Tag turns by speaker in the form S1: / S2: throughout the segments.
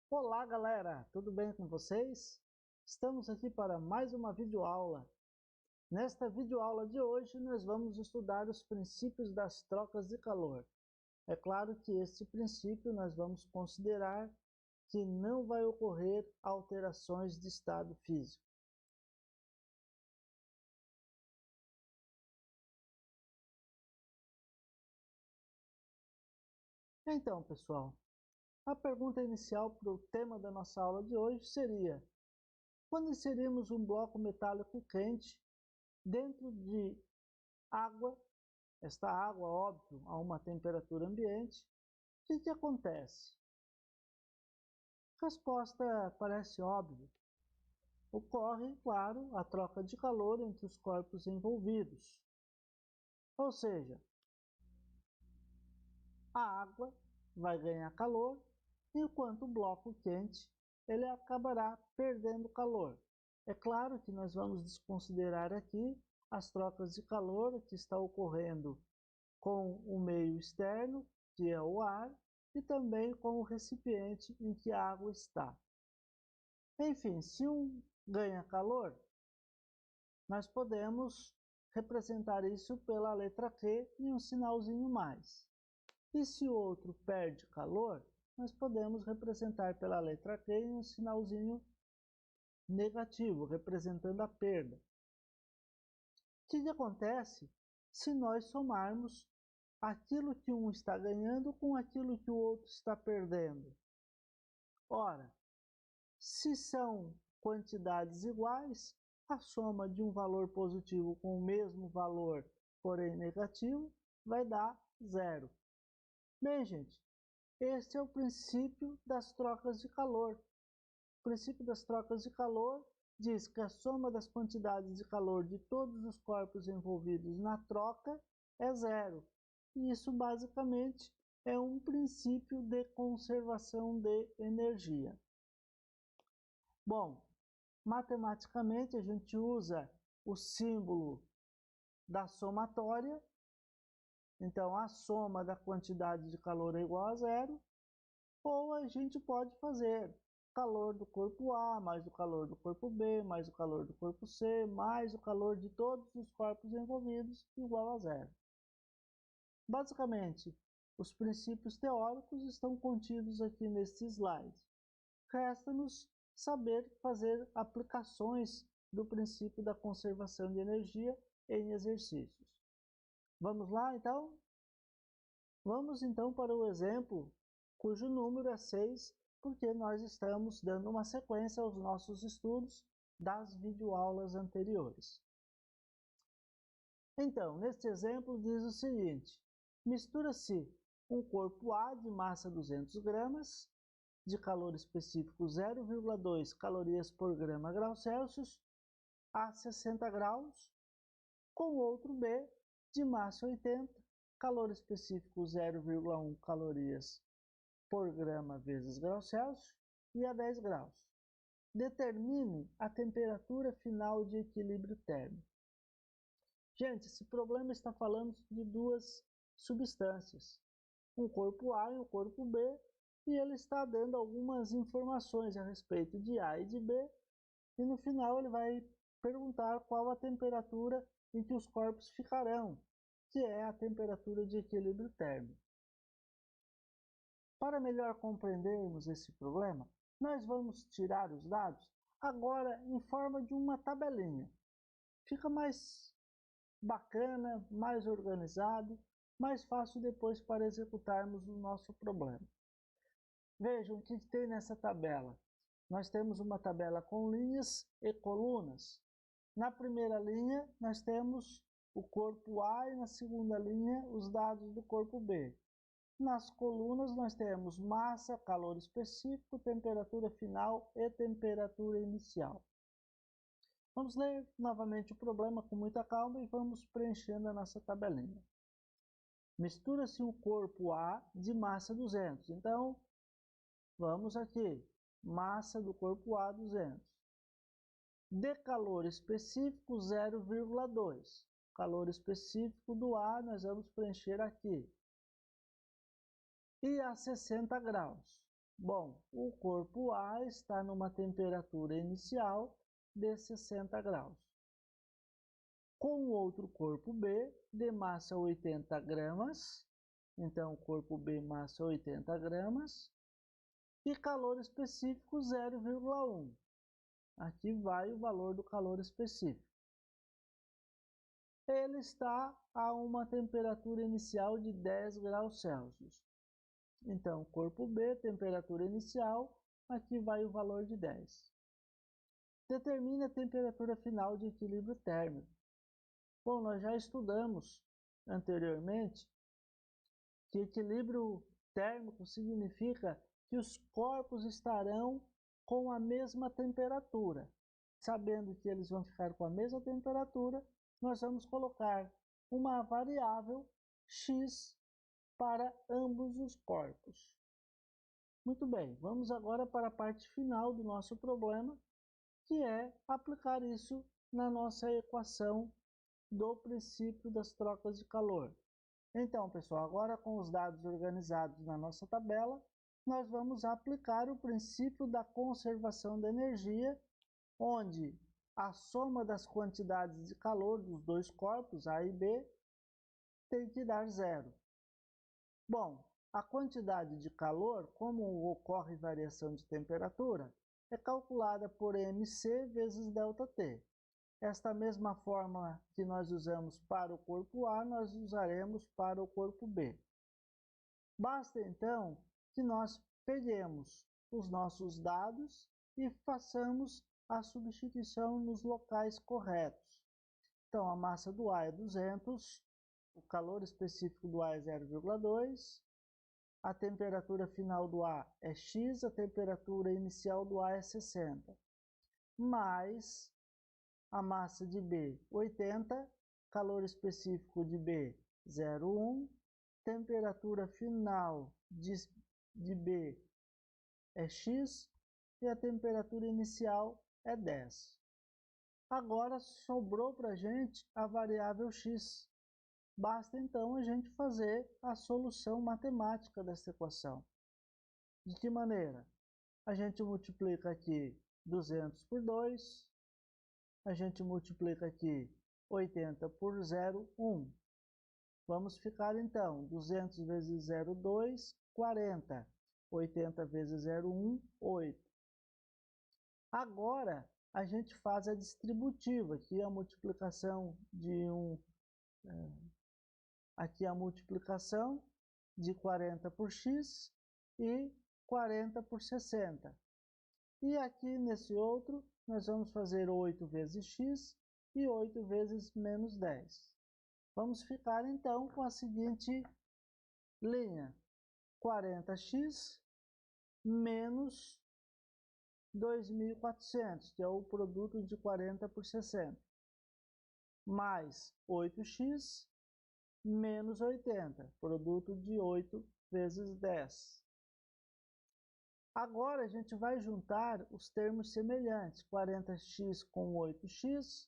S1: Olá galera, tudo bem com vocês? Estamos aqui para mais uma videoaula. Nesta videoaula de hoje nós vamos estudar os princípios das trocas de calor. É claro que este princípio nós vamos considerar que não vai ocorrer alterações de estado físico. Então pessoal, a pergunta inicial para o tema da nossa aula de hoje seria: quando inserimos um bloco metálico quente dentro de água, esta água, óbvio, a uma temperatura ambiente, o que acontece? Resposta parece óbvia. Ocorre, claro, a troca de calor entre os corpos envolvidos. Ou seja, a água vai ganhar calor, enquanto o bloco quente ele acabará perdendo calor. É claro que nós vamos desconsiderar aqui as trocas de calor que está ocorrendo com o meio externo, que é o ar, e também com o recipiente em que a água está. Enfim, se um ganha calor, nós podemos representar isso pela letra Q e um sinalzinho mais. E se o outro perde calor, nós podemos representar pela letra Q e um sinalzinho negativo, representando a perda. O que acontece se nós somarmos aquilo que um está ganhando com aquilo que o outro está perdendo? Ora, se são quantidades iguais, a soma de um valor positivo com o mesmo valor, porém negativo, vai dar zero. Bem, gente, este é o princípio das trocas de calor. O princípio das trocas de calor diz que a soma das quantidades de calor de todos os corpos envolvidos na troca é zero. E isso basicamente é um princípio de conservação de energia. Bom, matematicamente a gente usa o símbolo da somatória. Então a soma da quantidade de calor é igual a zero. Ou a gente pode fazer calor do corpo A mais o calor do corpo B mais o calor do corpo C mais o calor de todos os corpos envolvidos igual a zero. Basicamente, os princípios teóricos estão contidos aqui neste slide. Resta-nos saber fazer aplicações do princípio da conservação de energia em exercícios. Vamos lá, então? Vamos, então, para o exemplo cujo número é 6, porque nós estamos dando uma sequência aos nossos estudos das videoaulas anteriores. Então, neste exemplo diz o seguinte: mistura-se um corpo A de massa 200 gramas, de calor específico 0,2 calorias por grama grau Celsius, a 60 graus, com outro B de massa 80, calor específico 0,1 calorias por grama vezes grau Celsius, e a 10 graus. Determine a temperatura final de equilíbrio térmico. Gente, esse problema está falando de duas substâncias, um corpo A e um corpo B, e ele está dando algumas informações a respeito de A e de B, e no final ele vai perguntar qual a temperatura em que os corpos ficarão, que é a temperatura de equilíbrio térmico. Para melhor compreendermos esse problema, nós vamos tirar os dados agora em forma de uma tabelinha. Fica mais bacana, mais organizado, mais fácil depois para executarmos o nosso problema. Vejam o que tem nessa tabela. Nós temos uma tabela com linhas e colunas. Na primeira linha, nós temos o corpo A e na segunda linha, os dados do corpo B. Nas colunas, nós temos massa, calor específico, temperatura final e temperatura inicial. Vamos ler novamente o problema com muita calma e vamos preenchendo a nossa tabelinha. Mistura-se um corpo A de massa 200. Então, vamos aqui. Massa do corpo A 200. De calor específico 0,2. Calor específico do A nós vamos preencher aqui. E a 60 graus. Bom, o corpo A está numa temperatura inicial de 60 graus. Com o outro corpo B, de massa 80 gramas, então corpo B massa 80 gramas, e calor específico 0,1. Aqui vai o valor do calor específico. Ele está a uma temperatura inicial de 10 graus Celsius. Então, corpo B, temperatura inicial, aqui vai o valor de 10. Determine a temperatura final de equilíbrio térmico. Bom, nós já estudamos anteriormente que equilíbrio térmico significa que os corpos estarão com a mesma temperatura. Sabendo que eles vão ficar com a mesma temperatura, nós vamos colocar uma variável x para ambos os corpos. Muito bem, vamos agora para a parte final do nosso problema, que é aplicar isso na nossa equação do princípio das trocas de calor. Então, pessoal, agora com os dados organizados na nossa tabela, nós vamos aplicar o princípio da conservação da energia, onde a soma das quantidades de calor dos dois corpos, A e B, tem que dar zero. Bom, a quantidade de calor, como ocorre variação de temperatura, é calculada por mc vezes ΔT. Esta mesma fórmula que nós usamos para o corpo A, nós usaremos para o corpo B. Basta então que nós peguemos os nossos dados e façamos a substituição nos locais corretos. Então, a massa do A é 200, o calor específico do A é 0,2, a temperatura final do A é X, a temperatura inicial do A é 60, mais a massa de B, 80, calor específico de B, 0,1, temperatura final de B é X e a temperatura inicial é 10. Agora sobrou para a gente a variável X. Basta então a gente fazer a solução matemática dessa equação. De que maneira? A gente multiplica aqui 200 por 2, a gente multiplica aqui 80 por 0,1. Vamos ficar então 200 vezes 0,2, 40. 80 vezes 0,1, 8. Agora a gente faz a distributiva, aqui a multiplicação de aqui a multiplicação de 40 por x e 40 por 60. E aqui nesse outro, nós vamos fazer 8 vezes x e 8 vezes menos 10. Vamos ficar então com a seguinte linha: 40x menos 2.400, que é o produto de 40 por 60, mais 8x menos 80, produto de 8 vezes 10. Agora a gente vai juntar os termos semelhantes, 40x com 8x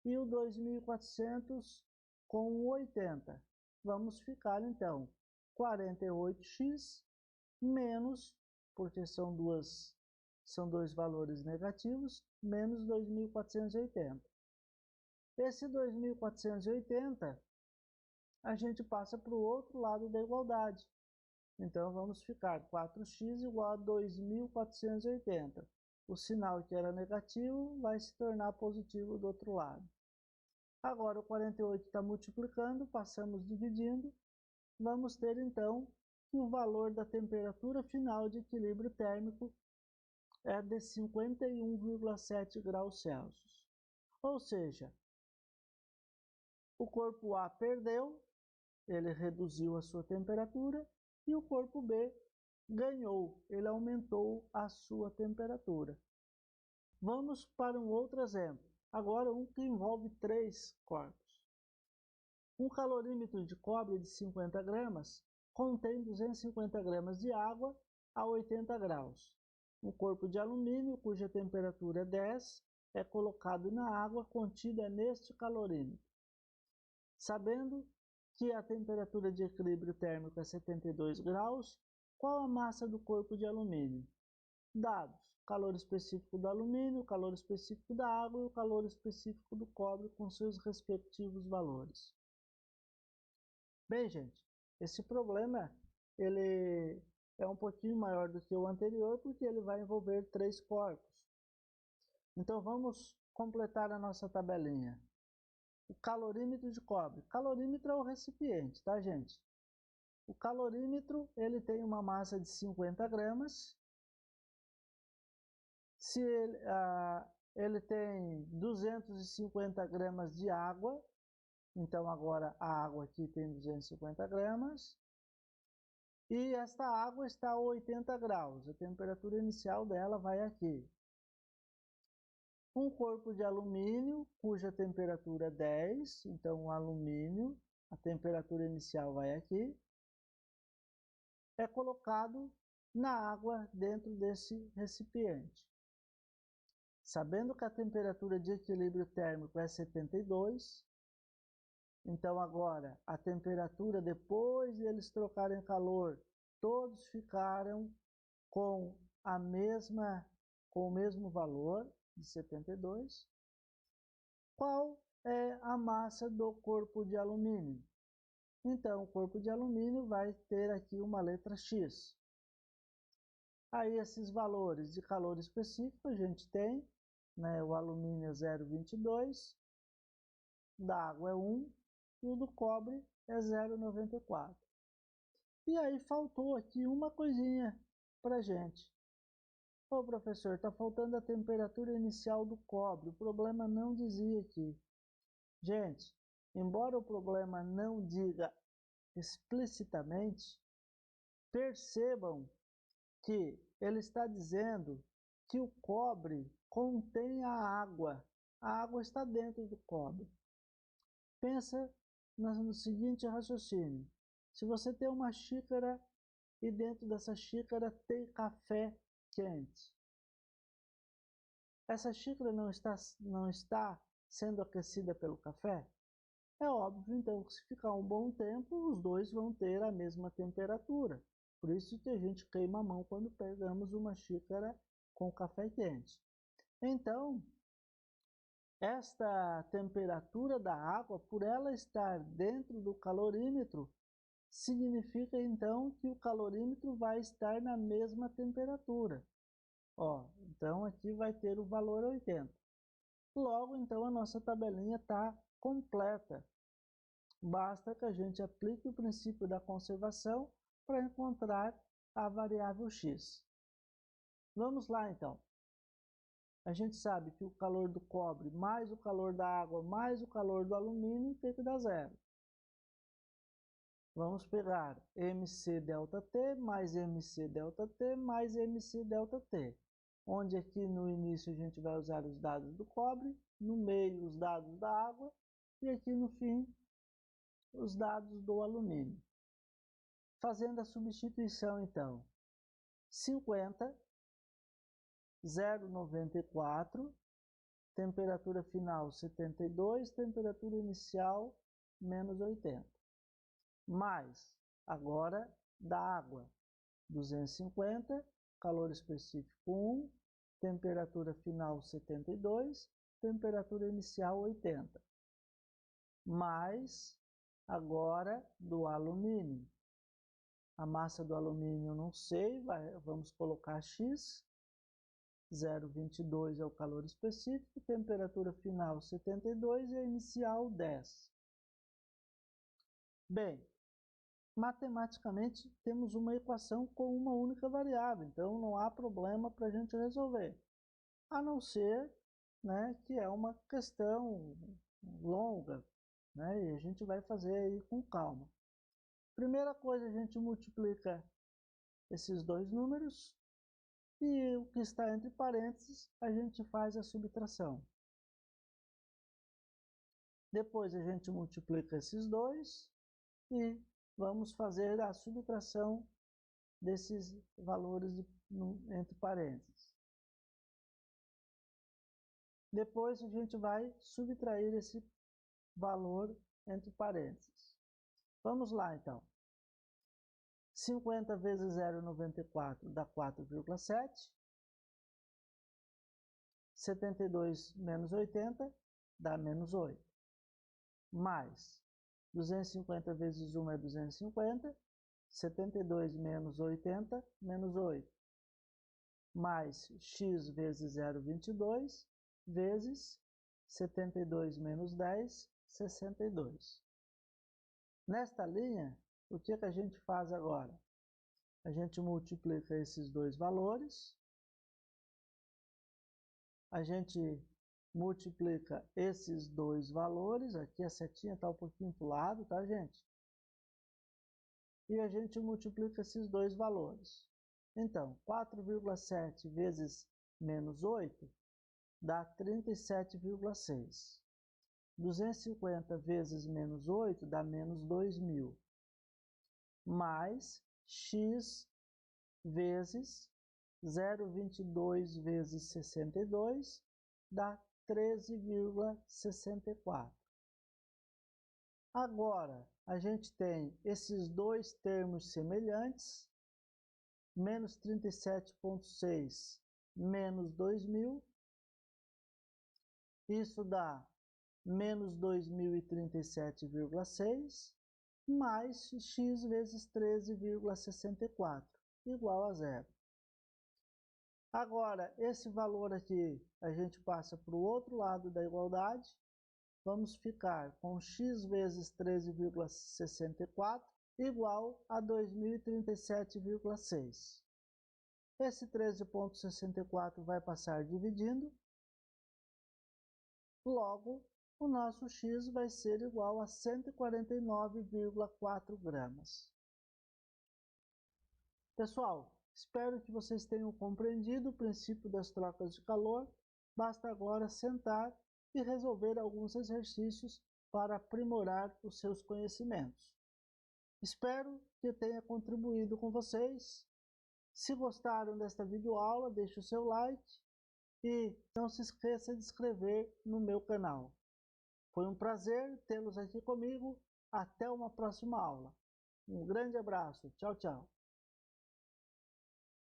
S1: e o 2.400 com o 80. Vamos ficar então 48x menos, porque são dois valores negativos, menos 2.480. Esse 2.480 a gente passa para o outro lado da igualdade. Então, vamos ficar 4x igual a 2.480. O sinal que era negativo vai se tornar positivo do outro lado. Agora, o 48 está multiplicando, passamos dividindo. Vamos ter, então, que o valor da temperatura final de equilíbrio térmico é de 51,7 graus Celsius. Ou seja, o corpo A perdeu, ele reduziu a sua temperatura, e o corpo B ganhou, ele aumentou a sua temperatura. Vamos para um outro exemplo, agora um que envolve 3 corpos. Um calorímetro de cobre de 50 gramas contém 250 gramas de água a 80 graus. Um corpo de alumínio, cuja temperatura é 10, é colocado na água contida neste calorímetro. Sabendo que a temperatura de equilíbrio térmico é 72 graus, Qual a massa do corpo de alumínio? Dados: calor específico do alumínio, o calor específico da água e o calor específico do cobre com seus respectivos valores. Bem, gente, esse problema ele é um pouquinho maior do que o anterior porque ele vai envolver 3 corpos. Então vamos completar a nossa tabelinha. O calorímetro de cobre. Calorímetro é o recipiente, tá, gente? O calorímetro ele tem uma massa de 50 gramas. Se ele tem 250 gramas de água, então agora a água aqui tem 250 gramas. E esta água está a 80 graus, a temperatura inicial dela vai aqui. Um corpo de alumínio, cuja temperatura é 10, então o alumínio, a temperatura inicial vai aqui, é colocado na água dentro desse recipiente. Sabendo que a temperatura de equilíbrio térmico é 72, então agora a temperatura, depois de eles trocarem calor, todos ficaram com o mesmo valor de 72. Qual é a massa do corpo de alumínio? Então, o corpo de alumínio vai ter aqui uma letra X. Aí esses valores de calor específico a gente tem, né? O alumínio é 0,22, da água é 1 e o do cobre é 0,94. E aí faltou aqui uma coisinha para gente. Ô professor, está faltando a temperatura inicial do cobre, o problema não dizia aqui. Gente, embora o problema não diga explicitamente, percebam que ele está dizendo que o cobre contém a água está dentro do cobre. Pensa no seguinte raciocínio: se você tem uma xícara e dentro dessa xícara tem café quente, essa xícara não está sendo aquecida pelo café? É óbvio, então, que se ficar um bom tempo, os dois vão ter a mesma temperatura. Por isso que a gente queima a mão quando pegamos uma xícara com café quente. Então, esta temperatura da água, por ela estar dentro do calorímetro, significa então que o calorímetro vai estar na mesma temperatura. Ó, então aqui vai ter o valor 80. Logo, então, a nossa tabelinha está completa. Basta que a gente aplique o princípio da conservação para encontrar a variável x. Vamos lá, então. A gente sabe que o calor do cobre mais o calor da água mais o calor do alumínio tem que dar zero. Vamos pegar mc ΔT mais mc ΔT mais mc ΔT, onde aqui no início a gente vai usar os dados do cobre, no meio os dados da água e aqui no fim os dados do alumínio. Fazendo a substituição então, 50, 0,94, temperatura final 72, temperatura inicial menos 80. Mais, agora, da água, 250, calor específico 1, temperatura final 72, temperatura inicial 80. Mais, agora, do alumínio. A massa do alumínio não sei, vamos colocar X. 0,22 é o calor específico, temperatura final 72 e a inicial 10. Bem, matematicamente temos uma equação com uma única variável, então não há problema para a gente resolver. A não ser, né, que é uma questão longa, né, e a gente vai fazer aí com calma. Primeira coisa, a gente multiplica esses dois números e o que está entre parênteses a gente faz a subtração. Depois a gente multiplica esses dois e vamos fazer a subtração desses valores entre parênteses. Depois a gente vai subtrair esse valor entre parênteses. Vamos lá então. 50 vezes 0,94 dá 4,7. 72 menos 80 dá menos 8. Mais 250 vezes 1 é 250. 72 menos 80, menos 8. Mais x vezes 0,22 vezes 72 menos 10, 62. Nesta linha, o que a gente faz agora? A gente multiplica esses dois valores. A gente multiplica esses dois valores. Aqui a setinha está um pouquinho para o lado, tá, gente? E a gente multiplica esses dois valores. Então, 4,7 vezes menos 8 dá 37,6. 250 vezes menos 8 dá menos 2.000. Mais x vezes 0,22 vezes 62 dá 13,64. Agora, a gente tem esses dois termos semelhantes, menos 37,6 menos 2.000, isso dá menos 2.037,6, mais x vezes 13,64, igual a zero. Agora, esse valor aqui, a gente passa para o outro lado da igualdade. Vamos ficar com x vezes 13,64 igual a 2.037,6. Esse 13,64 vai passar dividindo. Logo, o nosso x vai ser igual a 149,4 gramas. Pessoal, espero que vocês tenham compreendido o princípio das trocas de calor. Basta agora sentar e resolver alguns exercícios para aprimorar os seus conhecimentos. Espero que tenha contribuído com vocês. Se gostaram desta videoaula, deixe o seu like e não se esqueça de se inscrever no meu canal. Foi um prazer tê-los aqui comigo. Até uma próxima aula. Um grande abraço. Tchau, tchau.